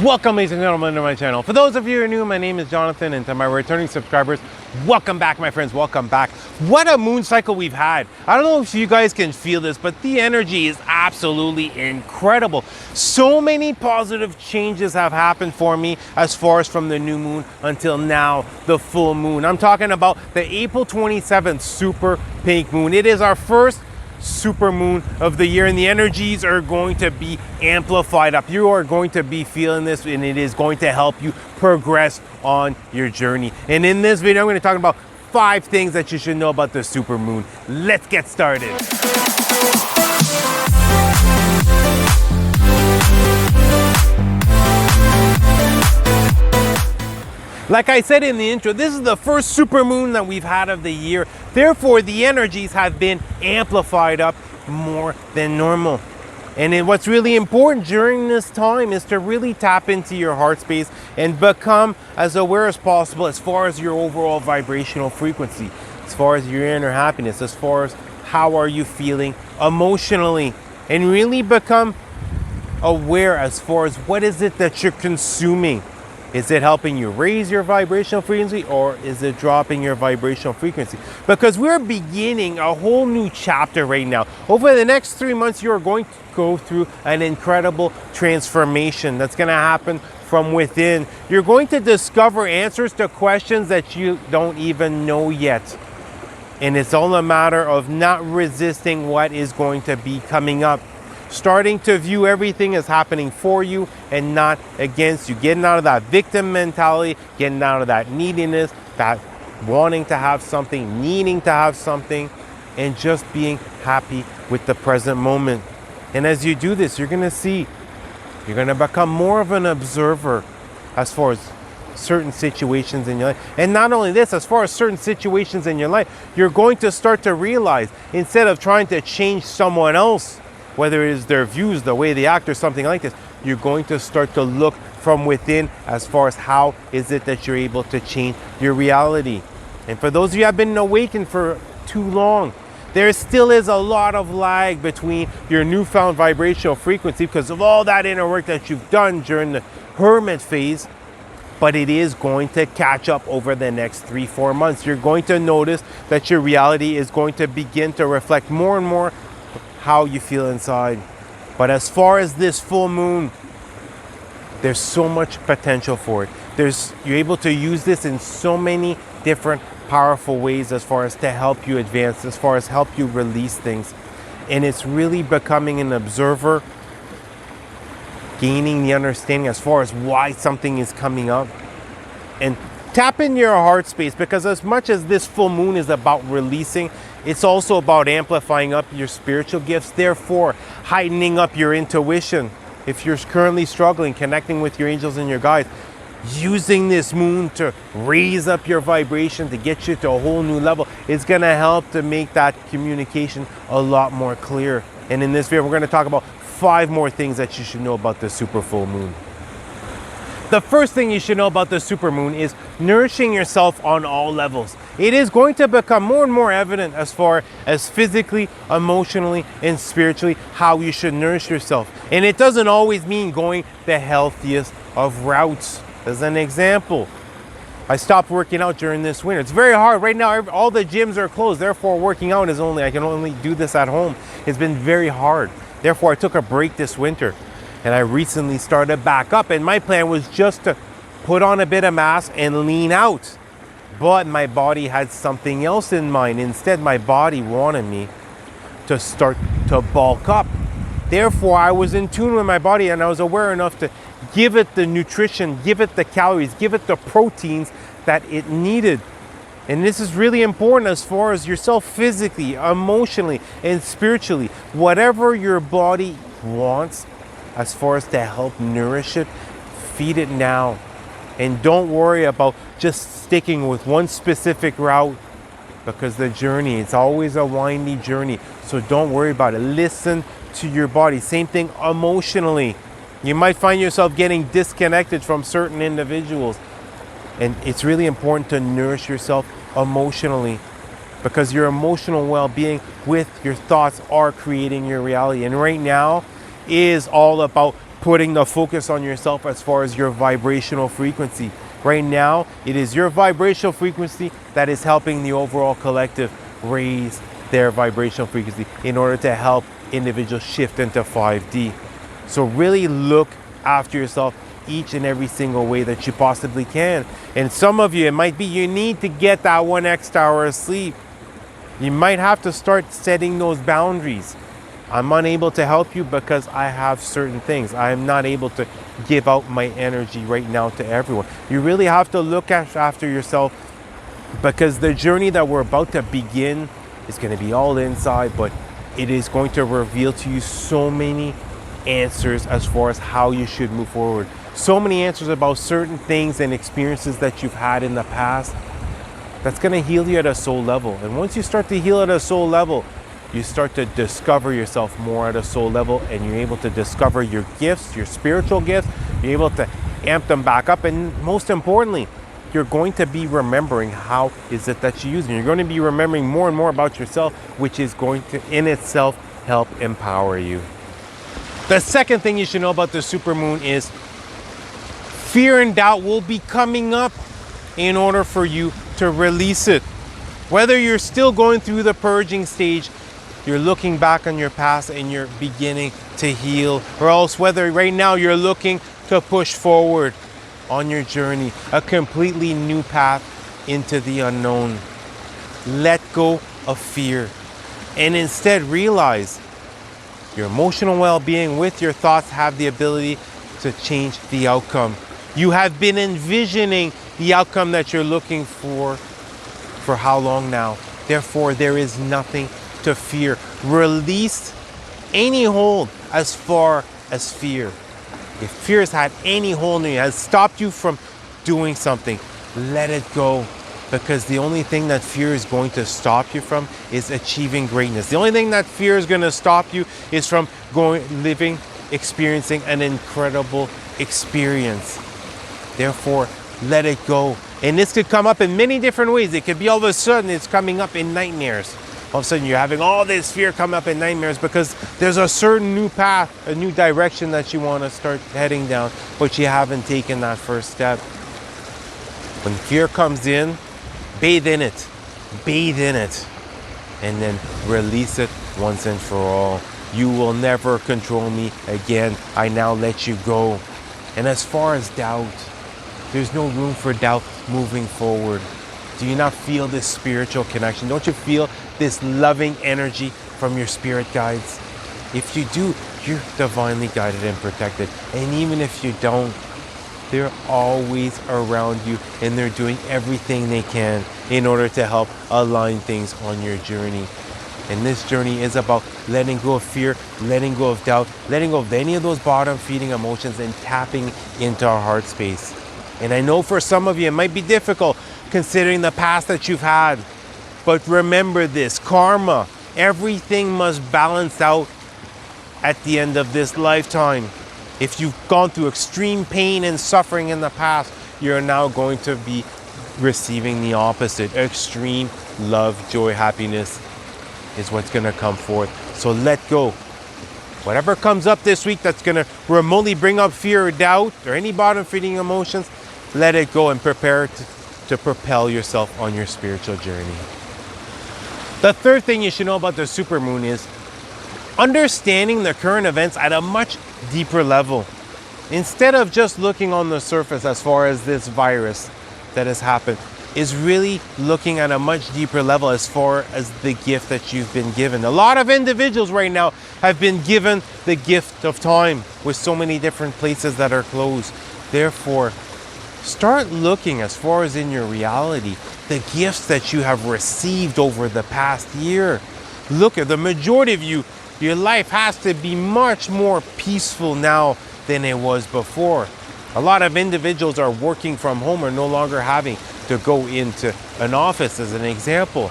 Welcome, ladies and gentlemen, to my channel. For those of you who are new, my name is Jonathan, and to my returning subscribers, welcome back, my friends, welcome back. What a moon cycle we've had. I don't know if you guys can feel this, but the energy is absolutely incredible. So many positive changes have happened for me as far as from the new moon until now, the full moon. I'm talking about the April 27th super pink moon. It is our first super moon of the year, and the energies are going to be amplified up. You are going to be feeling this, and it is going to help you progress on your journey. And in this video, I'm going to talk about 5 things that you should know about the super moon. Let's get started. Like I said in the intro, this is the first super moon that we've had of the year. Therefore, the energies have been amplified up more than normal. And what's really important during this time is to really tap into your heart space and become as aware as possible as far as your overall vibrational frequency, as far as your inner happiness, as far as how are you feeling emotionally, and really become aware as far as what is it that you're consuming. Is it helping you raise your vibrational frequency, or is it dropping your vibrational frequency? Because we're beginning a whole new chapter right now. Over the next 3 months, you're going to go through an incredible transformation that's going to happen from within. You're going to discover answers to questions that you don't even know yet. And it's all a matter of not resisting what is going to be coming up. Starting to view everything as happening for you and not against you. Getting out of that victim mentality, getting out of that neediness, that wanting to have something, needing to have something, and just being happy with the present moment. And as you do this, you're going to see, you're going to become more of an observer as far as certain situations in your life. And not only this, as far as certain situations in your life, you're going to start to realize, instead of trying to change someone else, whether it is their views, the way they act, or something like this, you're going to start to look from within as far as how is it that you're able to change your reality. And for those of you who have been awakened for too long, there still is a lot of lag between your newfound vibrational frequency because of all that inner work that you've done during the hermit phase, but it is going to catch up over the next 3-4 months. You're going to notice that your reality is going to begin to reflect more and more how you feel inside. But as far as this full moon, there's so much potential for it. You're able to use this in so many different powerful ways as far as to help you advance, as far as help you release things. And it's really becoming an observer, gaining the understanding as far as why something is coming up. And tap in your heart space, because as much as this full moon is about releasing, it's also about amplifying up your spiritual gifts, therefore heightening up your intuition. If you're currently struggling, connecting with your angels and your guides, using this moon to raise up your vibration, to get you to a whole new level, it's going to help to make that communication a lot more clear. And in this video, we're going to talk about 5 more things that you should know about the super full moon. The first thing you should know about the super moon is nourishing yourself on all levels. It is going to become more and more evident as far as physically, emotionally, and spiritually how you should nourish yourself. And it doesn't always mean going the healthiest of routes. As an example, I stopped working out during this winter. It's very hard. Right now, all the gyms are closed. Therefore, working out is I can only do this at home. It's been very hard. Therefore, I took a break this winter. And I recently started back up, and my plan was just to put on a bit of mass and lean out. But my body had something else in mind. Instead, my body wanted me to start to bulk up. Therefore, I was in tune with my body, and I was aware enough to give it the nutrition, give it the calories, give it the proteins that it needed. And this is really important as far as yourself physically, emotionally, and spiritually. Whatever your body wants, as far as to help nourish it, feed it now. And don't worry about just sticking with one specific route, because the journey, it's always a windy journey. So don't worry about it. Listen to your body. Same thing emotionally. You might find yourself getting disconnected from certain individuals. And it's really important to nourish yourself emotionally, because your emotional well-being with your thoughts are creating your reality. And right now, is all about putting the focus on yourself as far as your vibrational frequency. Right now, it is your vibrational frequency that is helping the overall collective raise their vibrational frequency in order to help individuals shift into 5D. So really look after yourself each and every single way that you possibly can. And some of you, it might be you need to get that 1 extra hour of sleep. You might have to start setting those boundaries. I'm unable to help you because I have certain things. I am not able to give out my energy right now to everyone. You really have to look after yourself, because the journey that we're about to begin is going to be all inside, but it is going to reveal to you so many answers as far as how you should move forward. So many answers about certain things and experiences that you've had in the past that's going to heal you at a soul level. And once you start to heal at a soul level, you start to discover yourself more at a soul level, and you're able to discover your gifts, your spiritual gifts. You're able to amp them back up, and most importantly, you're going to be remembering how is it that you use them. You're going to be remembering more and more about yourself, which is going to in itself help empower you. The second thing you should know about the supermoon is fear and doubt will be coming up in order for you to release it. Whether you're still going through the purging stage, you're looking back on your past and you're beginning to heal, or else whether right now you're looking to push forward on your journey, a completely new path into the unknown. Let go of fear and instead realize your emotional well-being with your thoughts have the ability to change the outcome. You have been envisioning the outcome that you're looking for how long now? Therefore, there is nothing to fear. Release any hold as far as fear. If fear has had any hold on you, has stopped you from doing something, let it go. Because the only thing that fear is going to stop you from is achieving greatness. The only thing that fear is going to stop you is from experiencing an incredible experience. Therefore, let it go. And this could come up in many different ways. It could be all of a sudden it's coming up in nightmares. All of a sudden you're having all this fear come up in nightmares because there's a certain new path, a new direction that you want to start heading down, but you haven't taken that first step. When fear comes in, bathe in it, and then release it once and for all. You will never control me again. I now let you go. And as far as doubt, there's no room for doubt moving forward. Do you not feel this spiritual connection? Don't you feel this loving energy from your spirit guides? If you do, you're divinely guided and protected. And even if you don't, they're always around you, and they're doing everything they can in order to help align things on your journey. And this journey is about letting go of fear, letting go of doubt, letting go of any of those bottom-feeding emotions, and tapping into our heart space. And I know for some of you it might be difficult considering the past that you've had. But remember this, karma, everything must balance out at the end of this lifetime. If you've gone through extreme pain and suffering in the past, you're now going to be receiving the opposite. Extreme love, joy, happiness is what's going to come forth. So let go. Whatever comes up this week that's going to remotely bring up fear or doubt or any bottom-feeding emotions, let it go and prepare to propel yourself on your spiritual journey. The third thing you should know about the supermoon is understanding the current events at a much deeper level. Instead of just looking on the surface as far as this virus that has happened, is really looking at a much deeper level as far as the gift that you've been given. A lot of individuals right now have been given the gift of time with so many different places that are closed. Therefore, start looking as far as in your reality, the gifts that you have received over the past year. Look at the majority of you, your life has to be much more peaceful now than it was before. A lot of individuals are working from home or no longer having to go into an office as an example.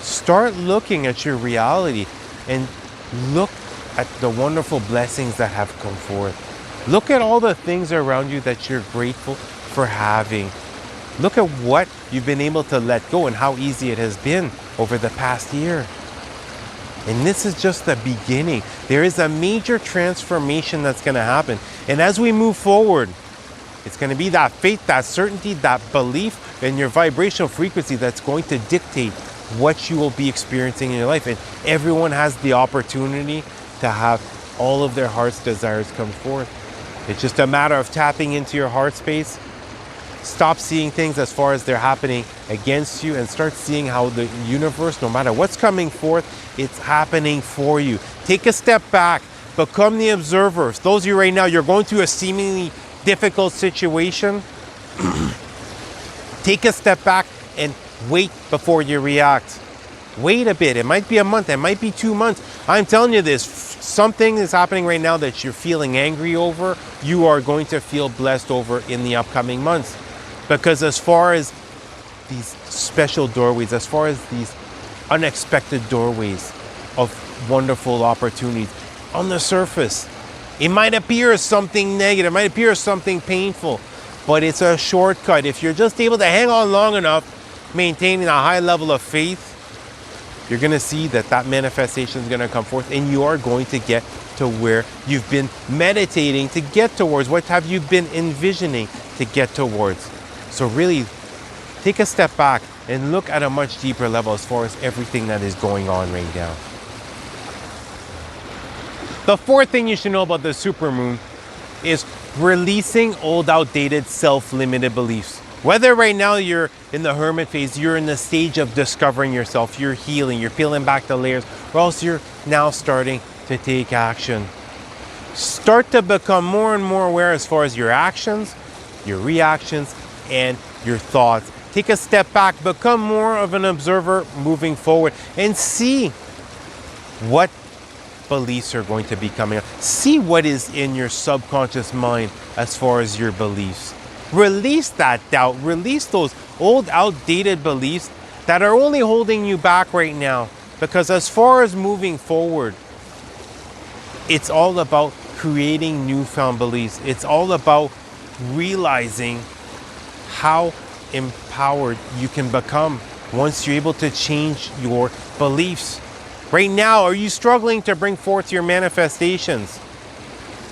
Start looking at your reality and look at the wonderful blessings that have come forth. Look at all the things around you that you're grateful for having. Look at what you've been able to let go and how easy it has been over the past year. And this is just the beginning. There is a major transformation that's going to happen. And as we move forward, it's going to be that faith, that certainty, that belief in your vibrational frequency that's going to dictate what you will be experiencing in your life. And everyone has the opportunity to have all of their heart's desires come forth. It's just a matter of tapping into your heart space. Stop seeing things as far as they're happening against you and start seeing how the universe, no matter what's coming forth, it's happening for you. Take a step back, become the observers. Those of you right now, you're going through a seemingly difficult situation. Take a step back and wait before you react. Wait a bit. It might be a month. It might be 2 months. I'm telling you this. Something is happening right now that you're feeling angry over. You are going to feel blessed over in the upcoming months. Because as far as these special doorways, as far as these unexpected doorways of wonderful opportunities, on the surface, it might appear as something negative, it might appear as something painful, but it's a shortcut. If you're just able to hang on long enough, maintaining a high level of faith, you're going to see that that manifestation is going to come forth, and you are going to get to where you've been meditating to get towards. What have you been envisioning to get towards? So really take a step back and look at a much deeper level as far as everything that is going on right now. The fourth thing you should know about the supermoon is releasing old, outdated, self-limited beliefs. Whether right now you're in the hermit phase, you're in the stage of discovering yourself, you're healing, you're peeling back the layers, or else you're now starting to take action. Start to become more and more aware as far as your actions, your reactions, and your thoughts. Take a step back, become more of an observer moving forward, and see what beliefs are going to be coming up. See what is in your subconscious mind as far as your beliefs. Release that doubt. Release those old, outdated beliefs that are only holding you back right now. Because as far as moving forward, it's all about creating newfound beliefs. It's all about realizing how empowered you can become once you're able to change your beliefs. Right now, are you struggling to bring forth your manifestations?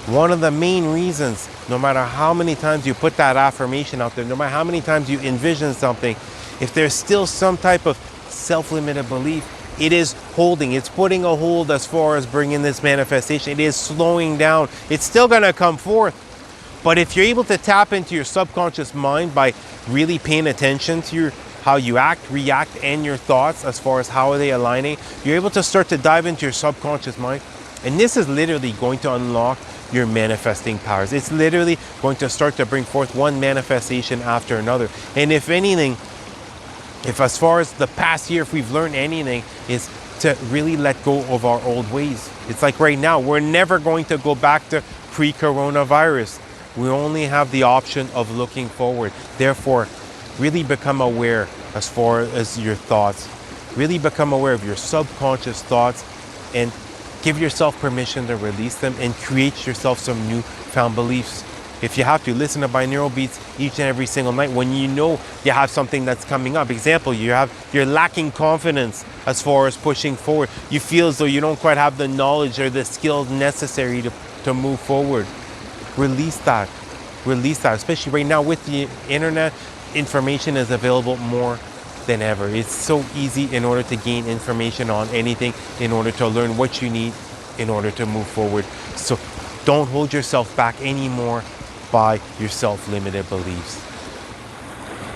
One of the main reasons, no matter how many times you put that affirmation out there, no matter how many times you envision something, if there's still some type of self-limited belief, it is holding, it's putting a hold as far as bringing this manifestation. It is slowing down. It's still going to come forth. But if you're able to tap into your subconscious mind by really paying attention to how you act, react, and your thoughts as far as how are they aligning, you're able to start to dive into your subconscious mind. And this is literally going to unlock your manifesting powers. It's literally going to start to bring forth one manifestation after another. And if anything, if as far as the past year, if we've learned anything, is to really let go of our old ways. It's like right now, we're never going to go back to pre-coronavirus. We only have the option of looking forward. Therefore, really become aware as far as your thoughts. Really become aware of your subconscious thoughts and give yourself permission to release them and create yourself some newfound beliefs. If you have to, listen to binaural beats each and every single night when you know you have something that's coming up. Example, you're lacking confidence as far as pushing forward. You feel as though you don't quite have the knowledge or the skills necessary to move forward. Release that. Release that. Especially right now with the internet, information is available more than ever. It's so easy in order to gain information on anything, in order to learn what you need in order to move forward. So don't hold yourself back anymore by your self-limited beliefs.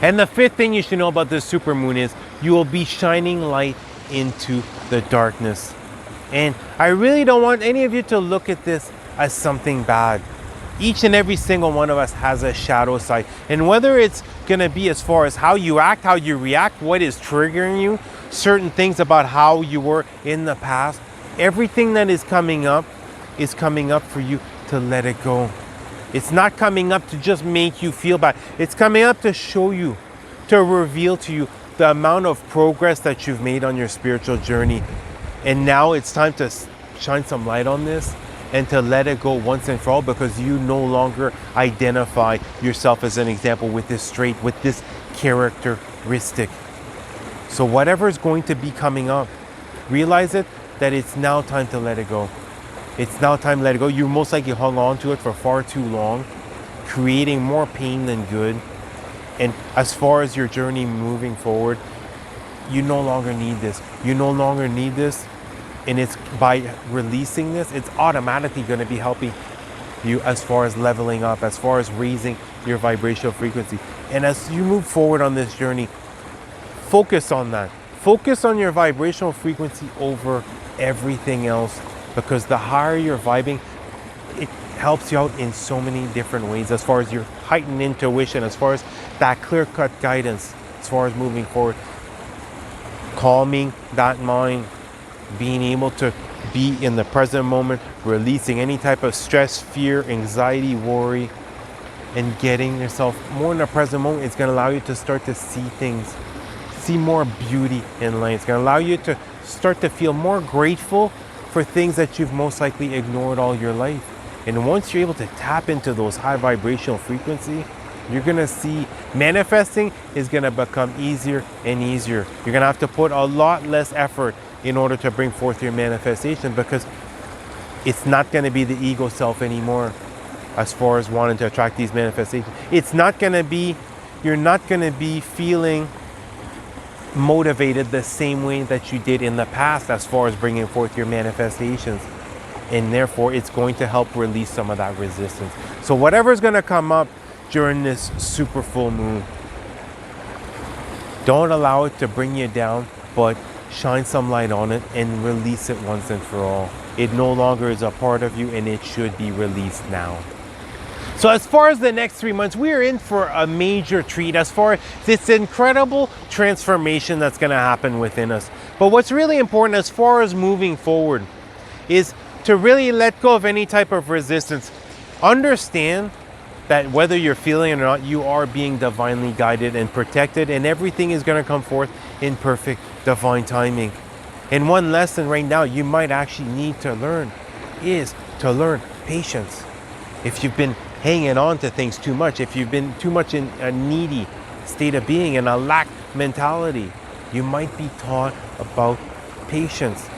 And the fifth thing you should know about this supermoon is you will be shining light into the darkness. And I really don't want any of you to look at this as something bad. Each and every single one of us has a shadow side. And whether it's going to be as far as how you act, how you react, what is triggering you, certain things about how you were in the past, everything that is coming up for you to let it go. It's not coming up to just make you feel bad. It's coming up to show you, to reveal to you the amount of progress that you've made on your spiritual journey. And now it's time to shine some light on this and to let it go once and for all, because you no longer identify yourself as an example with this trait, with this characteristic. So whatever is going to be coming up, realize it, that it's now time to let it go. It's now time to let it go. You most likely hung on to it for far too long, creating more pain than good. And as far as your journey moving forward, you no longer need this. You no longer need this. And it's by releasing this, it's automatically going to be helping you as far as leveling up, as far as raising your vibrational frequency. And as you move forward on this journey, focus on that. Focus on your vibrational frequency over everything else, because the higher you're vibing, it helps you out in so many different ways, as far as your heightened intuition, as far as that clear-cut guidance, as far as moving forward, calming that mind, being able to be in the present moment, releasing any type of stress, fear, anxiety, worry, and getting yourself more in the present moment. It's going to allow you to start to see things, see more beauty in life. It's going to allow you to start to feel more grateful for things that you've most likely ignored all your life. And once you're able to tap into those high vibrational frequency, you're going to see manifesting is going to become easier and easier. You're going to have to put a lot less effort in order to bring forth your manifestation, because it's not going to be the ego self anymore as far as wanting to attract these manifestations. It's not going to be, you're not going to be feeling motivated the same way that you did in the past as far as bringing forth your manifestations. And therefore, it's going to help release some of that resistance. So whatever's going to come up during this super full moon, don't allow it to bring you down, but shine some light on it and release it once and for all. It no longer is a part of you, and it should be released now. So as far as the next 3 months, we are in for a major treat as far as this incredible transformation that's going to happen within us. But what's really important as far as moving forward is to really let go of any type of resistance. Understand that whether you're feeling it or not, you are being divinely guided and protected, and everything is going to come forth in perfect divine timing. And one lesson right now you might actually need to learn is to learn patience. If you've been hanging on to things too much, if you've been too much in a needy state of being and a lack mentality, you might be taught about patience.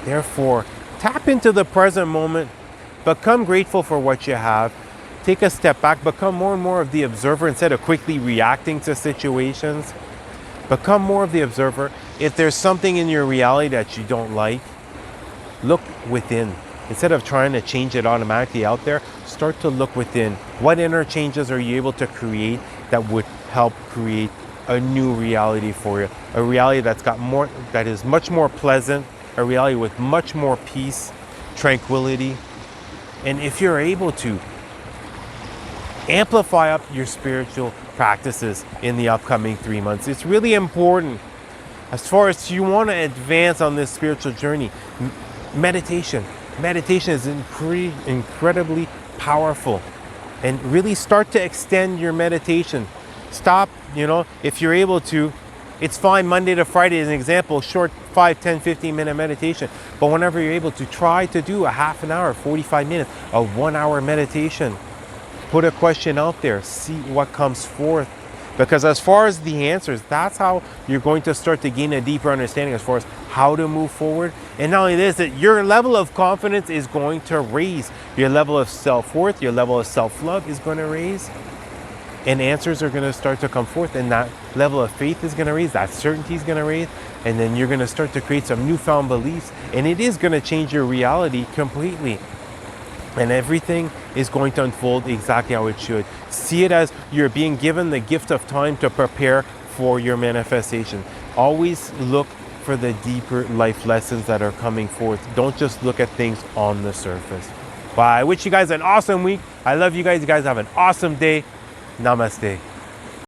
Therefore, tap into the present moment, become grateful for what you have, take a step back, become more and more of the observer instead of quickly reacting to situations. Become more of the observer. If there's something in your reality that you don't like, look within. Instead of trying to change it automatically out there, start to look within. What inner changes are you able to create that would help create a new reality for you? A reality that's got more, that is much more pleasant, a reality with much more peace, tranquility. And if you're able to amplify up your spiritual practices in the upcoming 3 months, it's really important as far as you want to advance on this spiritual journey. Meditation is incredibly powerful, and really start to extend your meditation. Stop, if you're able to, it's fine Monday to Friday as an example, short 5, 10, 15 minute meditation. But whenever you're able to, try to do a half an hour, 45 minutes, a 1 hour meditation. Put a question out there, see what comes forth. Because as far as the answers, that's how you're going to start to gain a deeper understanding as far as how to move forward. And not only this, that your level of confidence is going to raise. Your level of self-worth, your level of self-love is going to raise. And answers are going to start to come forth. And that level of faith is going to raise. That certainty is going to raise. And then you're going to start to create some newfound beliefs. And it is going to change your reality completely. And everything is going to unfold exactly how it should. See it as you're being given the gift of time to prepare for your manifestation. Always look for the deeper life lessons that are coming forth. Don't just look at things on the surface. Well, I wish you guys an awesome week. I love you guys. You guys have an awesome day. Namaste.